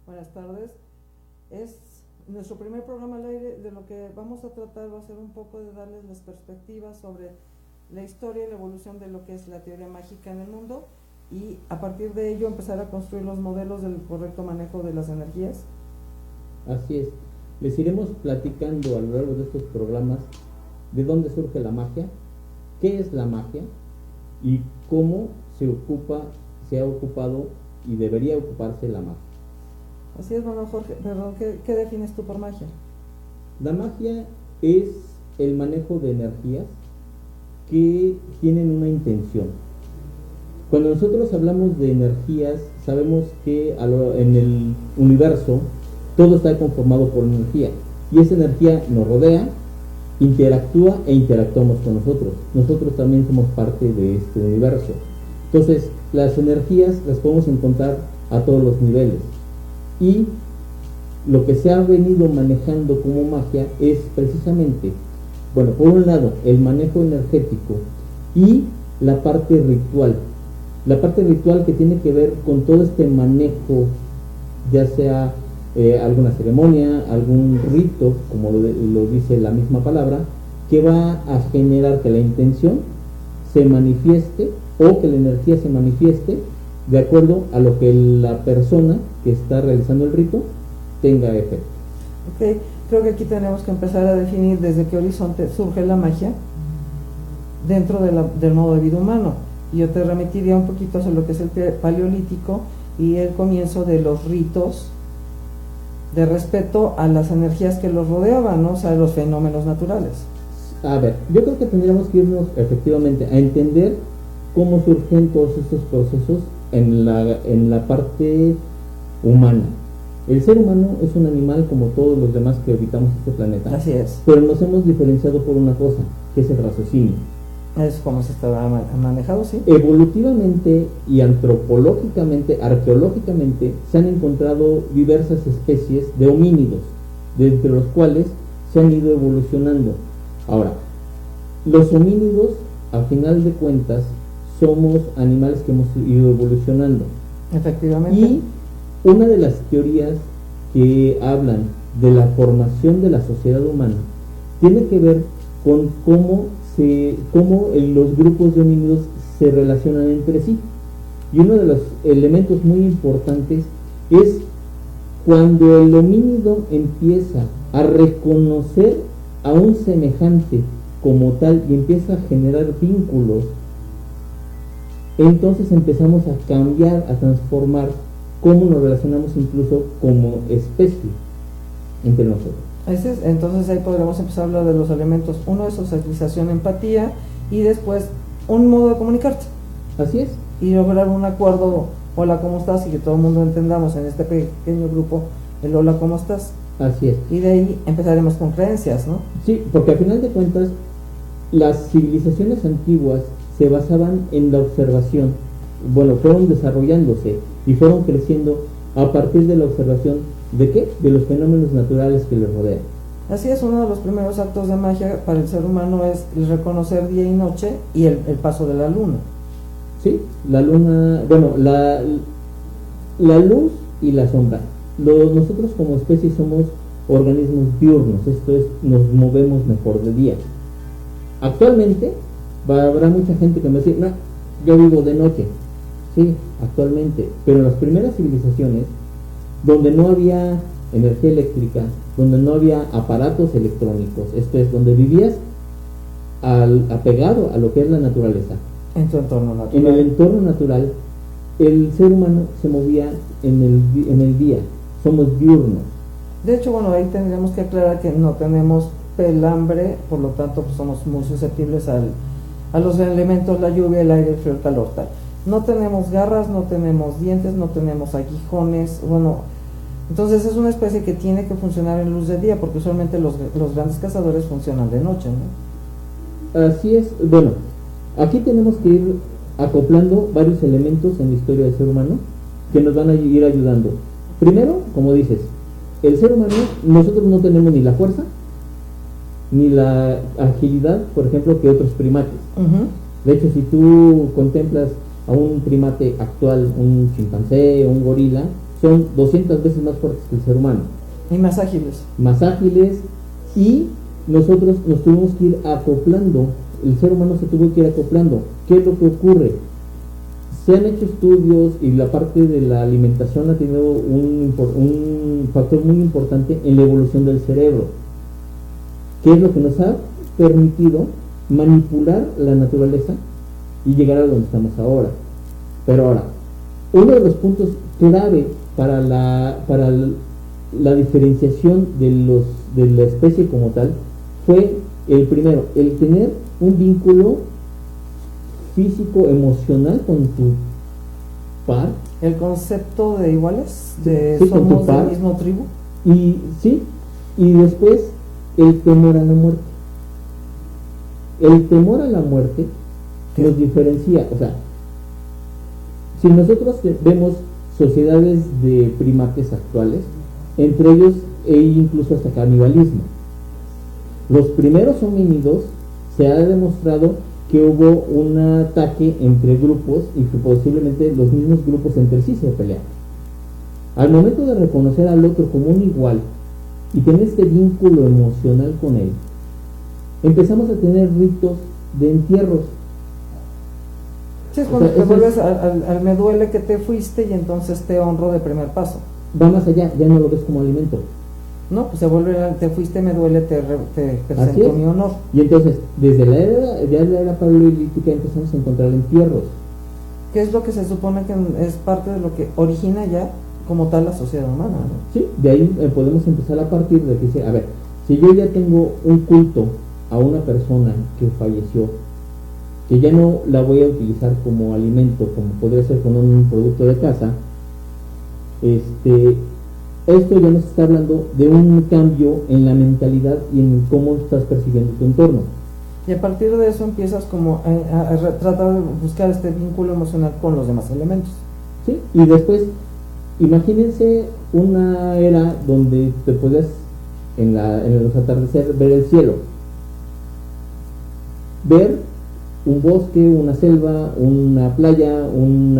Buenas tardes. Es nuestro primer programa al aire. De lo que vamos a tratar va a ser un poco de darles las perspectivas sobre la historia y la evolución de lo que es la teoría mágica en el mundo, y a partir de ello empezar a construir los modelos del correcto manejo de las energías. Así es. Les iremos platicando a lo largo de estos programas de dónde surge la magia, qué es la magia y cómo se ha ocupado y debería ocuparse la magia. Así es. Bueno, Jorge, perdón, ¿qué defines tú por magia? La magia es el manejo de energías que tienen una intención. Cuando nosotros hablamos de energías, sabemos que en el universo todo está conformado por energía, y esa energía nos rodea, interactúa e interactuamos con nosotros. Nosotros también somos parte de este universo. Entonces, las energías las podemos encontrar a todos los niveles, y lo que se ha venido manejando como magia es precisamente, bueno, por un lado, el manejo energético y la parte ritual. La parte ritual que tiene que ver con todo este manejo, ya sea alguna ceremonia, algún rito, como lo dice la misma palabra, que va a generar que la intención se manifieste o que la energía se manifieste de acuerdo a lo que la persona que está realizando el rito tenga efecto. Ok, creo que aquí tenemos que empezar a definir desde qué horizonte surge la magia dentro del modo de vida humano. Y yo te remitiría un poquito hacia lo que es el paleolítico y el comienzo de los ritos de respeto a las energías que los rodeaban, ¿no? O sea, los fenómenos naturales. A ver, yo creo que tendríamos que irnos efectivamente a entender cómo surgen todos estos procesos en la parte humana. El ser humano es un animal como todos los demás que habitamos este planeta. Así es. Pero nos hemos diferenciado por una cosa, que es el raciocinio. Es como se está manejado, sí. Evolutivamente y antropológicamente, arqueológicamente, se han encontrado diversas especies de homínidos, de entre los cuales se han ido evolucionando. Ahora, los homínidos, a final de cuentas, somos animales que hemos ido evolucionando. Efectivamente. Y una de las teorías que hablan de la formación de la sociedad humana tiene que ver con cómo los grupos de homínidos se relacionan entre sí. Y uno de los elementos muy importantes es cuando el homínido empieza a reconocer a un semejante como tal y empieza a generar vínculos, entonces empezamos a cambiar, a transformar cómo nos relacionamos incluso como especie entre nosotros. Entonces ahí podríamos empezar a hablar de los elementos. Uno es socialización, empatía, y después un modo de comunicarte. Así es. Y lograr un acuerdo, hola, ¿cómo estás? Y que todo el mundo entendamos en este pequeño grupo el hola, ¿cómo estás? Así es. Y de ahí empezaremos con creencias, ¿no? Sí, porque al final de cuentas las civilizaciones antiguas se basaban en la observación. Bueno, fueron desarrollándose y fueron creciendo a partir de la observación. ¿De qué? De los fenómenos naturales que les rodean. Así es. Uno de los primeros actos de magia para el ser humano es el reconocer día y noche y el paso de la luna. Sí, la luna, bueno, la luz y la sombra. Nosotros como especie somos organismos diurnos, esto es, nos movemos mejor de día. Actualmente habrá mucha gente que me dice, no, yo vivo de noche. Sí, actualmente, pero en las primeras civilizaciones, donde no había energía eléctrica, donde no había aparatos electrónicos, esto es, donde vivías apegado a lo que es la naturaleza. En tu entorno natural. En el entorno natural, el ser humano se movía en el día, somos diurnos. De hecho, bueno, ahí tendríamos que aclarar que no tenemos pelambre, por lo tanto pues somos muy susceptibles a los elementos, la lluvia, el aire, el frío, el calor, tal. No tenemos garras, no tenemos dientes, no tenemos aguijones, bueno, entonces es una especie que tiene que funcionar en luz de día, porque usualmente los grandes cazadores funcionan de noche, ¿no? Así es. Bueno, aquí tenemos que ir acoplando varios elementos en la historia del ser humano que nos van a ir ayudando. Primero, como dices, el ser humano, nosotros no tenemos ni la fuerza ni la agilidad, por ejemplo, que otros primates. De hecho, si tú contemplas a un primate actual, un chimpancé, un gorila, son 200 veces más fuertes que el ser humano. Y más ágiles. Más ágiles, y nosotros nos tuvimos que ir acoplando, el ser humano se tuvo que ir acoplando. ¿Qué es lo que ocurre? Se han hecho estudios y la parte de la alimentación ha tenido un factor muy importante en la evolución del cerebro, que es lo que nos ha permitido manipular la naturaleza y llegar a donde estamos ahora. Pero ahora, uno de los puntos clave para la diferenciación de la especie como tal fue el primero, el tener un vínculo físico, emocional con tu par. El concepto de iguales, de sí, somos de la misma tribu. Y sí, y después el temor a la muerte. El temor a la muerte nos diferencia, o sea, si nosotros vemos sociedades de primates actuales, entre ellos e incluso hasta canibalismo. Los primeros homínidos se ha demostrado que hubo un ataque entre grupos y que posiblemente los mismos grupos entre sí se pelearon. Al momento de reconocer al otro como un igual y tener este vínculo emocional con él, empezamos a tener ritos de entierros. Sí, es cuando te vuelves al me duele que te fuiste y entonces te honro de primer paso. Va más allá, ya no lo ves como alimento. No, pues se vuelve, te fuiste, me duele, te presento mi honor. Y entonces, desde la era paleolítica empezamos a encontrar entierros. ¿Qué es lo que se supone que es parte de lo que origina ya como tal la sociedad humana, ¿no? Sí, de ahí podemos empezar a partir de que dice, a ver, si yo ya tengo un culto a una persona que falleció, que ya no la voy a utilizar como alimento, como podría ser con un producto de casa, esto ya nos está hablando de un cambio en la mentalidad y en cómo estás percibiendo tu entorno. Y a partir de eso empiezas como a tratar de buscar este vínculo emocional con los demás elementos. Sí, y después, imagínense una era donde te podías, en los atardeceres, ver el cielo. Ver un bosque, una selva, una playa, un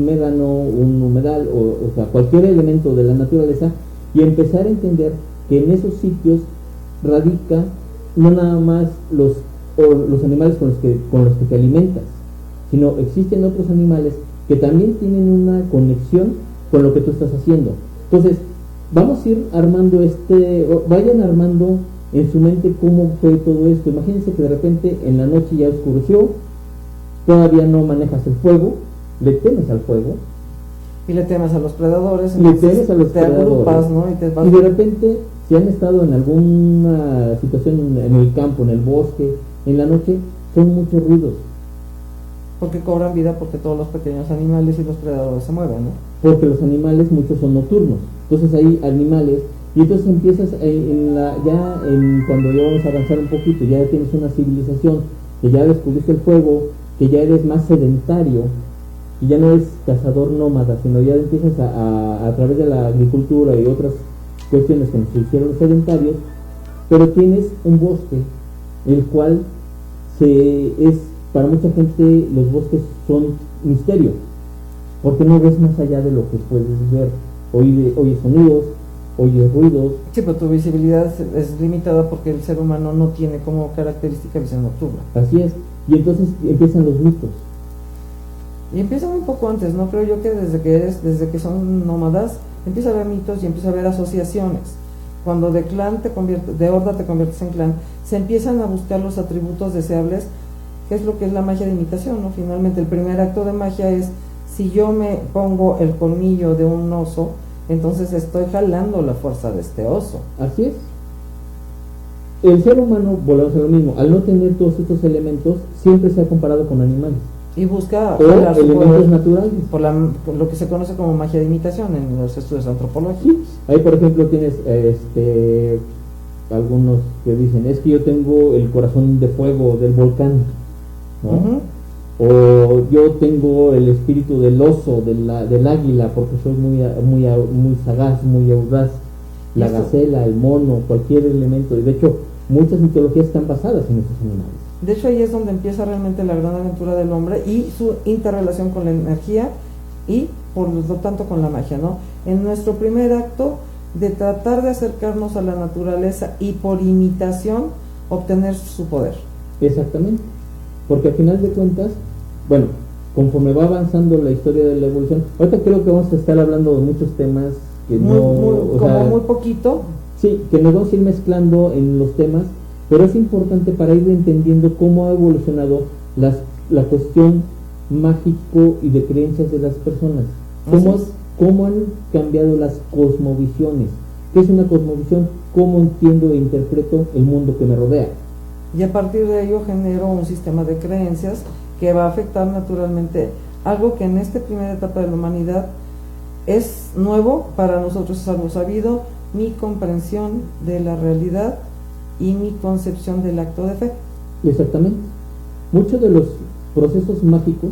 médano, un humedal, o sea, cualquier elemento de la naturaleza, y empezar a entender que en esos sitios radica no nada más los animales con los que te alimentas, sino existen otros animales que también tienen una conexión con lo que tú estás haciendo. Entonces, vamos a ir armando vayan armando en su mente cómo fue todo esto. Imagínense que de repente en la noche ya oscureció, todavía no manejas el fuego, le temes al fuego. Y le temes a los predadores, le temes a los te predadores, agrupas, ¿no? Y de repente, si han estado en alguna situación en el campo, en el bosque, en la noche, son muchos ruidos. Porque cobran vida, porque todos los pequeños animales y los predadores se mueven, ¿no? Porque los animales, muchos son nocturnos. Entonces hay animales. Y entonces empiezas cuando ya vamos a avanzar un poquito, ya tienes una civilización, que ya descubriste el fuego, que ya eres más sedentario, y ya no eres cazador nómada, sino ya empiezas a través de la agricultura y otras cuestiones que nos hicieron sedentarios, pero tienes un bosque, el cual para mucha gente los bosques son misterio, porque no ves más allá de lo que puedes ver, oyes sonidos, oyes ruidos. Sí, pero tu visibilidad es limitada porque el ser humano no tiene como característica visión nocturna. Así es, y entonces empiezan los mitos. Y empiezan un poco antes, ¿no? Creo yo que desde que son nómadas, empieza a haber mitos y empieza a haber asociaciones. Cuando de horda te conviertes en clan, se empiezan a buscar los atributos deseables, que es lo que es la magia de imitación, ¿no? Finalmente, el primer acto de magia es, si yo me pongo el colmillo de un oso, entonces estoy jalando la fuerza de este oso. Así es. El ser humano, volvemos a lo mismo, al no tener todos estos elementos, siempre se ha comparado con animales. Y busca elementos naturales. Por lo que se conoce como magia de imitación en los estudios antropológicos. Sí. Ahí, por ejemplo, tienes algunos que dicen, es que yo tengo el corazón de fuego del volcán, ¿no? Uh-huh. O yo tengo el espíritu del oso, del águila, porque soy muy sagaz, muy audaz. La gacela, el mono, cualquier elemento. Y de hecho, muchas mitologías están basadas en estos animales. De hecho, ahí es donde empieza realmente la gran aventura del hombre y su interrelación con la energía y, por lo tanto, con la magia, ¿no? en nuestro primer acto de tratar de acercarnos a la naturaleza y por imitación obtener su poder. Exactamente, porque al final de cuentas, bueno, conforme va avanzando la historia de la evolución, ahorita creo que vamos a estar hablando de muchos temas que muy poquito. Sí, que nos vamos a ir mezclando en los temas, pero es importante para ir entendiendo cómo ha evolucionado la cuestión mágico y de creencias de las personas. Cómo han cambiado las cosmovisiones. ¿Qué es una cosmovisión? ¿Cómo entiendo e interpreto el mundo que me rodea? Y a partir de ello genero un sistema de creencias que va a afectar naturalmente algo que en esta primera etapa de la humanidad es nuevo para nosotros, es algo sabido, mi comprensión de la realidad y mi concepción del acto de fe. Exactamente. Muchos de los procesos mágicos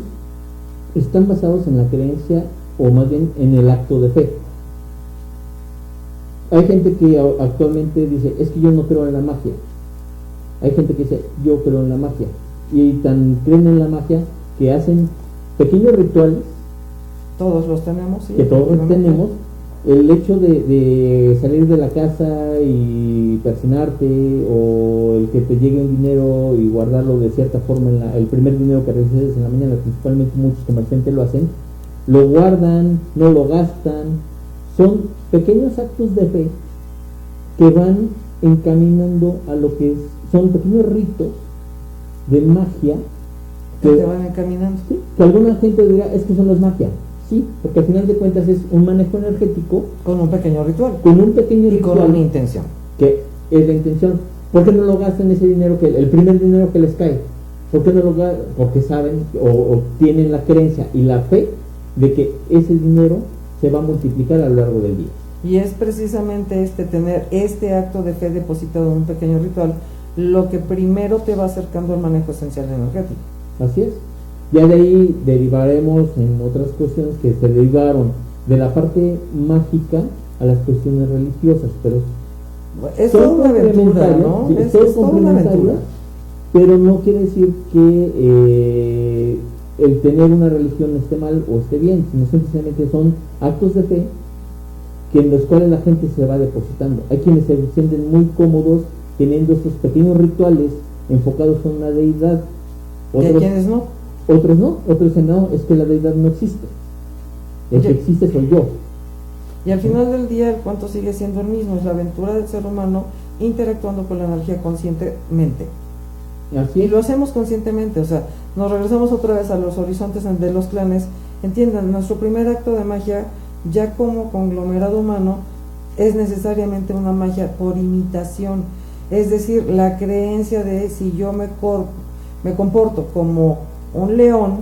están basados en la creencia, o más bien en el acto de fe. Hay gente que actualmente dice, es que yo no creo en la magia. Hay gente que dice, yo creo en la magia. Y tan creen en la magia que hacen pequeños rituales. Todos los tenemos, sí. Que todos los tenemos. El hecho de salir de la casa y persinarte, o el que te llegue un dinero y guardarlo de cierta forma, el primer dinero que recibes en la mañana, principalmente muchos comerciantes lo hacen, lo guardan, no lo gastan. Son pequeños actos de fe que van encaminando a lo que son pequeños ritos de magia que te van encaminando. Sí, que alguna gente dirá, es que eso no es magia. Sí, porque al final de cuentas es un manejo energético con un pequeño ritual. Con un pequeño ritual. Y con una intención. Que es la intención. ¿Por qué no lo gastan ese dinero, el primer dinero que les cae? ¿Por qué no lo gastan? Porque saben o tienen la creencia y la fe de que ese dinero se va a multiplicar a lo largo del día. Y es precisamente tener este acto de fe depositado en un pequeño ritual lo que primero te va acercando al manejo esencial energético. Así es. Ya de ahí derivaremos en otras cuestiones que se derivaron de la parte mágica a las cuestiones religiosas, pero es toda una aventura, ¿no? Es toda una aventura, pero no quiere decir que el tener una religión esté mal o esté bien, sino simplemente son actos de fe que en los cuales la gente se va depositando. Hay quienes se sienten muy cómodos teniendo estos pequeños rituales enfocados en una deidad. ¿Y hay quienes no? Otros no, otros dicen, no, es que la deidad no existe. El que existe soy yo. Y al final del día el cuento sigue siendo el mismo, es la aventura del ser humano interactuando con la energía conscientemente. Así es. Y lo hacemos conscientemente, o sea, nos regresamos otra vez a los horizontes de los clanes. Entiendan, nuestro primer acto de magia, ya como conglomerado humano, es necesariamente una magia por imitación. Es decir, la creencia de si yo me comporto como un león,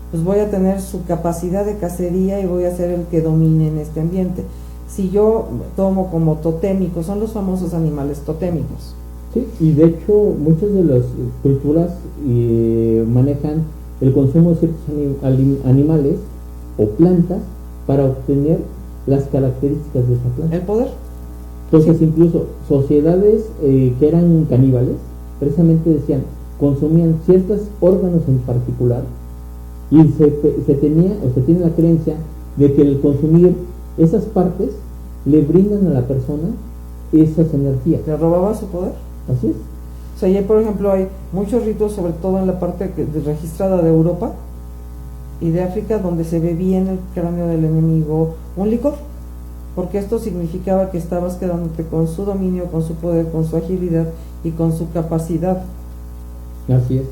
pues voy a tener su capacidad de cacería y voy a ser el que domine en este ambiente. Si yo tomo como totémicos, son los famosos animales totémicos. Sí, y de hecho muchas de las culturas manejan el consumo de ciertos animales o plantas para obtener las características de esa planta. El poder. Entonces incluso sociedades que eran caníbales, precisamente decían, consumían ciertos órganos en particular, y se tiene la creencia de que el consumir esas partes le brindan a la persona esas energías. ¿Le robaba su poder? Así es. O sea, ya por ejemplo hay muchos ritos, sobre todo en la parte registrada de Europa y de África, donde se bebía en el cráneo del enemigo un licor, porque esto significaba que estabas quedándote con su dominio, con su poder, con su agilidad y con su capacidad. Así es.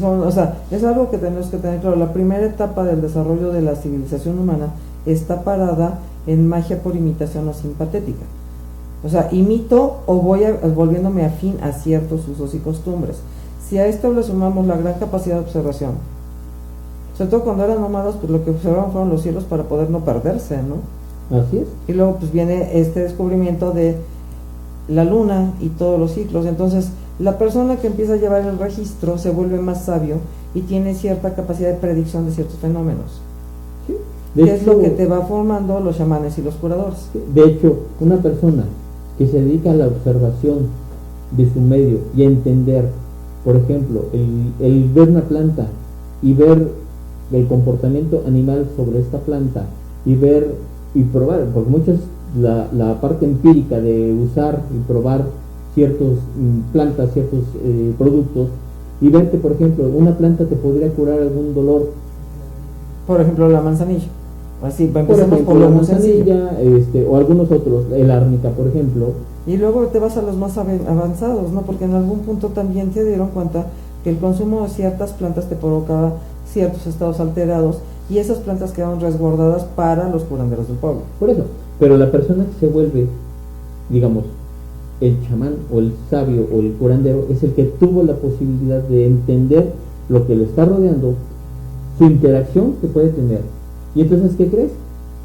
O sea, es algo que tenemos que tener claro. La primera etapa del desarrollo de la civilización humana está parada en magia por imitación o simpatética. O sea, imito o voy volviéndome afín a ciertos usos y costumbres. Si a esto le sumamos la gran capacidad de observación, sobre todo cuando eran nómadas, pues lo que observaban fueron los cielos para poder no perderse, ¿no? Así es. Y luego pues viene este descubrimiento de la luna y todos los ciclos. Entonces la persona que empieza a llevar el registro se vuelve más sabio y tiene cierta capacidad de predicción de ciertos fenómenos. Sí. Que es lo que te va formando los chamanes y los curadores. De hecho, una persona que se dedica a la observación de su medio y a entender, por ejemplo, el ver una planta y ver el comportamiento animal sobre esta planta y ver y probar, porque muchos la parte empírica de usar y probar ciertos plantas, ciertos productos, y ver que, por ejemplo, una planta te podría curar algún dolor. Por ejemplo, la manzanilla. Así, Por empezamos ejemplo, por la lo muy sencillo. manzanilla, o algunos otros, el árnica, por ejemplo. Y luego te vas a los más avanzados, ¿no? Porque en algún punto también te dieron cuenta que el consumo de ciertas plantas te provocaba ciertos estados alterados y esas plantas quedaron resguardadas para los curanderos del pueblo. Por eso, pero la persona que se vuelve, digamos, el chamán o el sabio o el curandero es el que tuvo la posibilidad de entender lo que le está rodeando, su interacción que puede tener. Y entonces, ¿qué crees?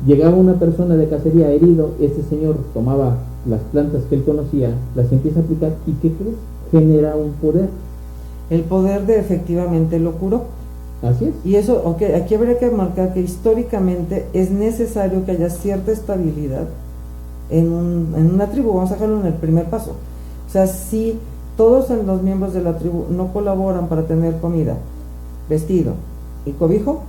Llegaba una persona de cacería herido, este señor tomaba las plantas que él conocía, las empieza a aplicar y ¿qué crees? Genera un poder. El poder de efectivamente lo curó. Así es. Y eso, okay, aquí habría que marcar que históricamente es necesario que haya cierta estabilidad en una tribu. Vamos a dejarlo en el primer paso. O sea, si todos los miembros de la tribu no colaboran para tener comida, vestido y cobijo,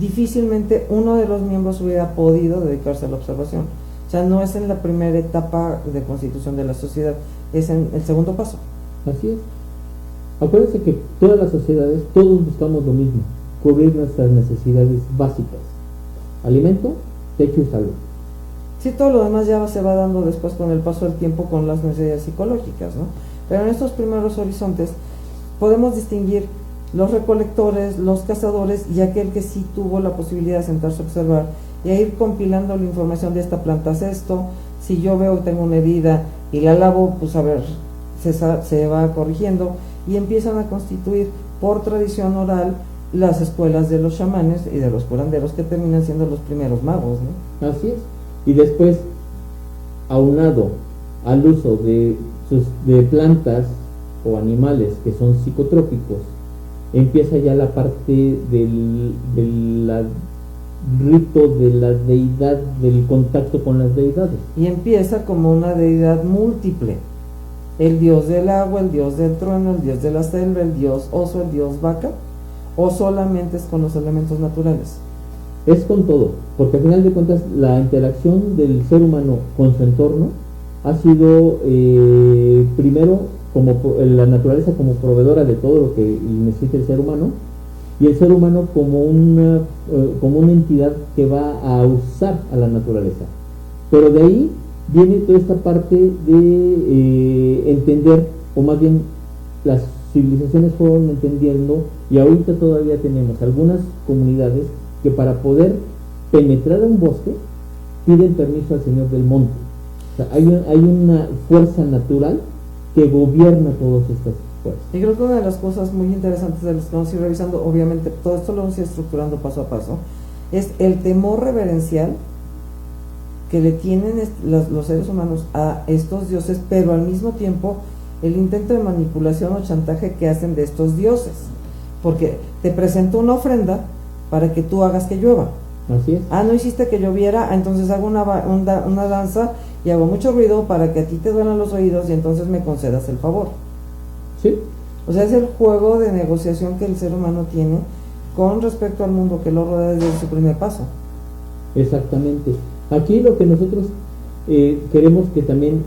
difícilmente uno de los miembros hubiera podido dedicarse a la observación. O sea, no es en la primera etapa de constitución de la sociedad, es en el segundo paso. Así es. Acuérdense que todas las sociedades, todos buscamos lo mismo, cubrir nuestras necesidades básicas: alimento, techo y salud. Sí, todo lo demás ya se va dando después con el paso del tiempo con las necesidades psicológicas, ¿no? Pero en estos primeros horizontes podemos distinguir los recolectores, los cazadores y aquel que sí tuvo la posibilidad de sentarse a observar y a ir compilando la información de esta planta es esto, si yo veo que tengo una herida y la lavo, pues a ver, se va corrigiendo y empiezan a constituir por tradición oral las escuelas de los chamanes y de los curanderos que terminan siendo los primeros magos, ¿no? Así es. Y después, aunado al uso de plantas o animales que son psicotrópicos, empieza ya la parte del rito de la deidad, del contacto con las deidades. Y empieza como una deidad múltiple: el dios del agua, el dios del trueno, el dios de la selva, el dios oso, el dios vaca, o solamente es con los elementos naturales. Es con todo, porque al final de cuentas la interacción del ser humano con su entorno ha sido primero como la naturaleza como proveedora de todo lo que necesita el ser humano, y el ser humano como una entidad que va a usar a la naturaleza. Pero de ahí viene toda esta parte de entender, o más bien las civilizaciones fueron entendiendo, y ahorita todavía tenemos algunas comunidades que para poder penetrar a un bosque piden permiso al señor del monte. O sea, hay una fuerza natural que gobierna todas estas fuerzas. Y creo que una de las cosas muy interesantes de las que vamos a ir revisando, obviamente todo esto lo vamos a ir estructurando paso a paso, es el temor reverencial que le tienen los seres humanos a estos dioses, pero al mismo tiempo el intento de manipulación o chantaje que hacen de estos dioses, porque te presento una ofrenda para que tú hagas que llueva. Así es. No hiciste que lloviera, entonces hago una danza y hago mucho ruido para que a ti te duelan los oídos y entonces me concedas el favor. Sí. O sea, es el juego de negociación que el ser humano tiene con respecto al mundo que lo rodea desde su primer paso. Exactamente. Aquí lo que nosotros queremos que también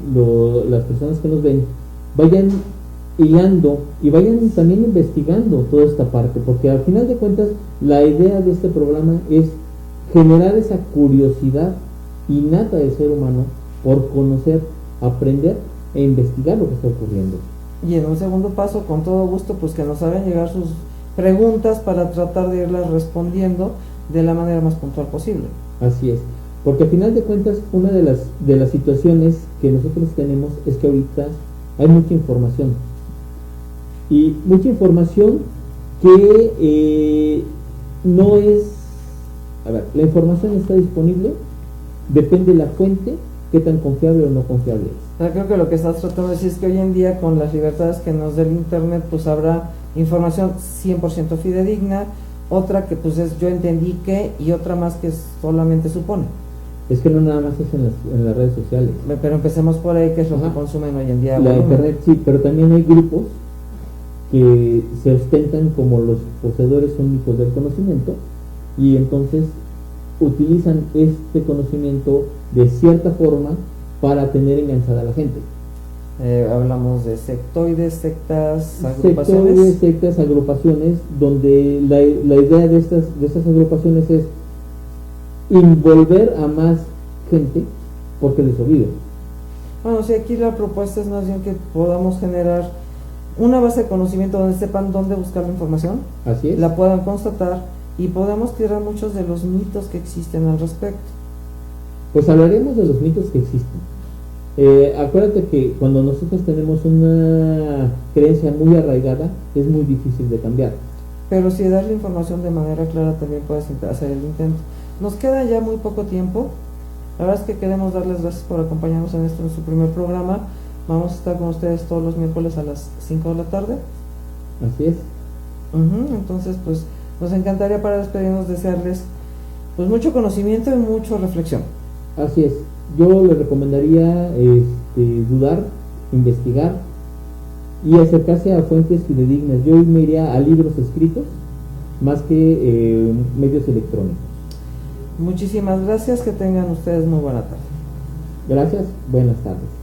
las personas que nos ven vayan hilando y vayan también investigando toda esta parte, porque al final de cuentas la idea de este programa es generar esa curiosidad innata del ser humano por conocer, aprender e investigar lo que está ocurriendo. Y en un segundo paso, con todo gusto, pues que nos hagan llegar sus preguntas para tratar de irlas respondiendo de la manera más puntual posible. Así es, porque al final de cuentas una de las situaciones que nosotros tenemos es que ahorita hay mucha información, y mucha información que no es, a ver, la información está disponible, depende de la fuente, qué tan confiable o no confiable es. Creo que lo que estás tratando de decir es que hoy en día, con las libertades que nos da el internet, pues habrá información 100% fidedigna, otra que pues es yo entendí que, y otra más que solamente supone. Es que no nada más es en las redes sociales. Pero empecemos por ahí, que es lo que consumen hoy en día. La internet sí, pero también hay grupos que se ostentan como los poseedores únicos del conocimiento, y entonces utilizan este conocimiento de cierta forma para tener enganchada a la gente. Hablamos de sectoides, sectas, agrupaciones. Sectas, agrupaciones, donde la idea de estas agrupaciones es envolver a más gente porque les olviden. Bueno, sí, aquí la propuesta es más bien que podamos generar una base de conocimiento donde sepan dónde buscar la información, Así es. la puedan constatar y podamos tirar muchos de los mitos que existen al respecto. Pues hablaremos de los mitos que existen. Acuérdate que cuando nosotros tenemos una creencia muy arraigada, es muy difícil de cambiar. Pero si das la información de manera clara, también puedes hacer el intento. Nos queda ya muy poco tiempo. La verdad es que queremos darles gracias por acompañarnos en su primer programa. Vamos a estar con ustedes todos los miércoles a las 5 de la tarde. Así es. Entonces, pues nos encantaría, para despedirnos, desearles pues mucho conocimiento y mucha reflexión. Así es. Yo le recomendaría dudar, investigar y acercarse a fuentes fidedignas. Yo me iría a libros escritos más que medios electrónicos. Muchísimas gracias, que tengan ustedes muy buena tarde. Gracias, buenas tardes.